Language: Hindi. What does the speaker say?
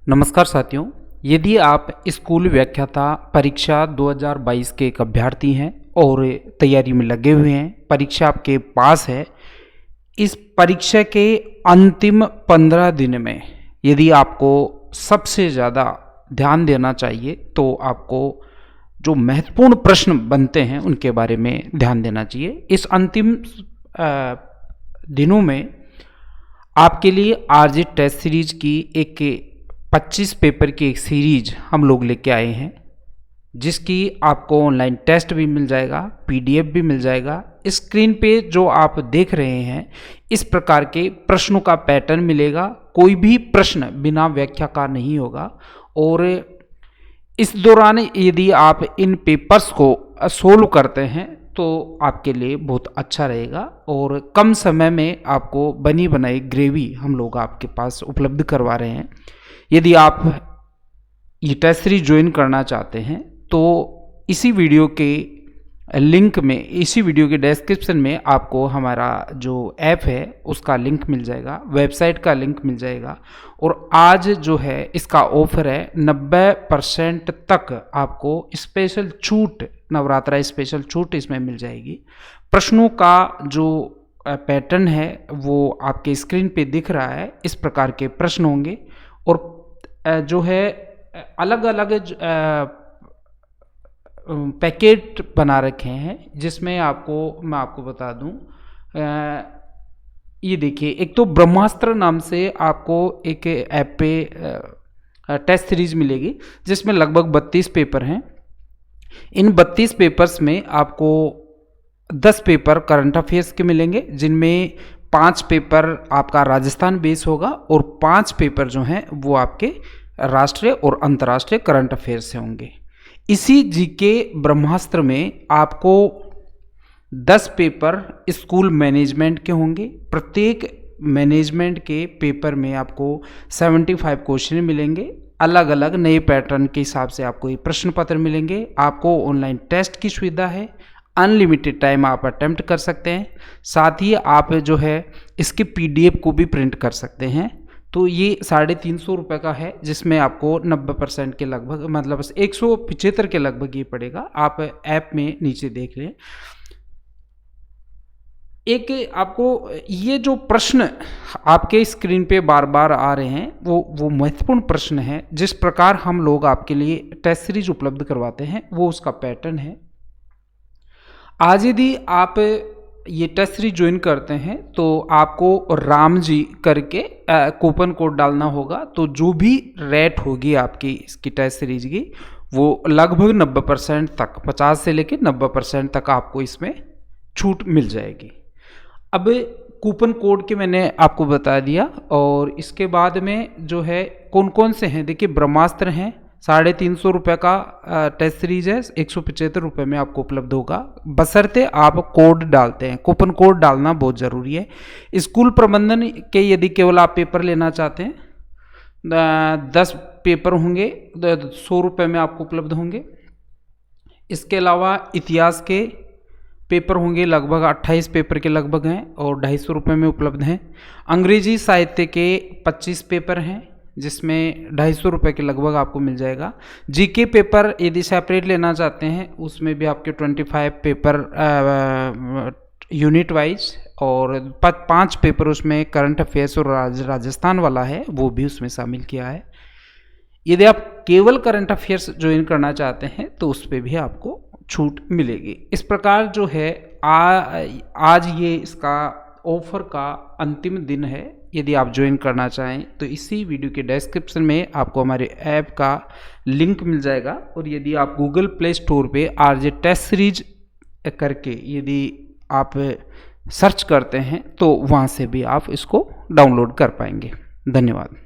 नमस्कार साथियों, यदि आप स्कूल व्याख्याता परीक्षा 2022 के एक अभ्यर्थी हैं और तैयारी में लगे हुए हैं, परीक्षा आपके पास है, इस परीक्षा के अंतिम 15 दिन में यदि आपको सबसे ज़्यादा ध्यान देना चाहिए तो आपको जो महत्वपूर्ण प्रश्न बनते हैं उनके बारे में ध्यान देना चाहिए। इस अंतिम दिनों में आपके लिए आरजे टेस्ट सीरीज की एक 25 पेपर की एक सीरीज हम लोग लेके आए हैं, जिसकी आपको ऑनलाइन टेस्ट भी मिल जाएगा, पीडीएफ भी मिल जाएगा। स्क्रीन पे जो आप देख रहे हैं इस प्रकार के प्रश्नों का पैटर्न मिलेगा। कोई भी प्रश्न बिना व्याख्या का नहीं होगा और इस दौरान यदि आप इन पेपर्स को सोल्व करते हैं तो आपके लिए बहुत अच्छा रहेगा और कम समय में आपको बनी बनाई ग्रेवी हम लोग आपके पास उपलब्ध करवा रहे हैं। यदि आप ये टेस्ट सीरीज ज्वाइन करना चाहते हैं तो इसी वीडियो के डिस्क्रिप्शन में आपको हमारा जो ऐप है उसका लिंक मिल जाएगा, वेबसाइट का लिंक मिल जाएगा और आज जो है इसका ऑफर है 90% तक आपको स्पेशल छूट, नवरात्रा स्पेशल छूट इसमें मिल जाएगी। प्रश्नों का जो पैटर्न है वो आपके स्क्रीन पे दिख रहा है, इस प्रकार के प्रश्न होंगे और जो है अलग अलग पैकेट बना रखे हैं, जिसमें मैं आपको बता दूं, ये देखिए, एक तो ब्रह्मास्त्र नाम से आपको एक ऐप पे टेस्ट सीरीज मिलेगी जिसमें लगभग 32 पेपर हैं। इन 32 पेपर्स में आपको 10 पेपर करंट अफेयर्स के मिलेंगे, जिनमें 5 पेपर आपका राजस्थान बेस होगा और 5 पेपर जो हैं वो आपके राष्ट्रीय और अंतर्राष्ट्रीय करंट अफेयर्स से होंगे। इसी जीके ब्रह्मास्त्र में आपको 10 पेपर स्कूल मैनेजमेंट के होंगे। प्रत्येक मैनेजमेंट के पेपर में आपको 75 क्वेश्चन मिलेंगे। अलग अलग नए पैटर्न के हिसाब से आपको ये प्रश्न पत्र मिलेंगे। आपको ऑनलाइन टेस्ट की सुविधा है, अनलिमिटेड टाइम आप अटेम्प्ट कर सकते हैं। साथ ही आप जो है इसके पीडीएफ को भी प्रिंट कर सकते हैं। तो ये 350 रुपये का है, जिसमें आपको 90% के लगभग, मतलब 175 के लगभग ये पड़ेगा। आप ऐप में नीचे देख लें। एक आपको ये जो प्रश्न आपके स्क्रीन पे बार बार आ रहे हैं वो महत्वपूर्ण प्रश्न है। जिस प्रकार हम लोग आपके लिए टेस्ट सीरीज उपलब्ध करवाते हैं वो उसका पैटर्न है। आज यदि आप ये टेस्ट सीरीज ज्वाइन करते हैं तो आपको राम जी करके कूपन कोड डालना होगा। तो जो भी रेट होगी आपकी इसकी टेस्ट सीरीज की वो लगभग 90% तक, 50 से लेकर 90% तक आपको इसमें छूट मिल जाएगी। अब कूपन कोड के मैंने आपको बता दिया और इसके बाद में जो है कौन कौन से हैं, देखिए ब्रह्मास्त्र हैं, 350 रुपये का टेस्ट सीरीज है, 175 रुपये में आपको उपलब्ध होगा, बशर्ते आप कोड डालते हैं। कूपन कोड डालना बहुत ज़रूरी है। स्कूल प्रबंधन के यदि केवल आप पेपर लेना चाहते हैं, 10 पेपर होंगे, 100 रुपये में आपको उपलब्ध होंगे। इसके अलावा इतिहास के पेपर होंगे, लगभग 28 पेपर के लगभग हैं और 250 रुपये में उपलब्ध हैं। अंग्रेजी साहित्य के 25 पेपर हैं, जिसमें 250 रुपये के लगभग आपको मिल जाएगा। जीके पेपर यदि सेपरेट लेना चाहते हैं उसमें भी आपके 25 पेपर यूनिट वाइज और 5 पेपर उसमें करंट अफेयर्स और राजस्थान वाला है वो भी उसमें शामिल किया है। यदि आप केवल करंट अफेयर्स ज्वाइन करना चाहते हैं तो उस पर भी आपको छूट मिलेगी। इस प्रकार जो है आज ये इसका ऑफर का अंतिम दिन है। यदि आप ज्वाइन करना चाहें तो इसी वीडियो के डिस्क्रिप्शन में आपको हमारे ऐप का लिंक मिल जाएगा और यदि आप गूगल प्ले स्टोर पे आरजे टेस्ट सीरीज करके यदि आप सर्च करते हैं तो वहाँ से भी आप इसको डाउनलोड कर पाएंगे। धन्यवाद।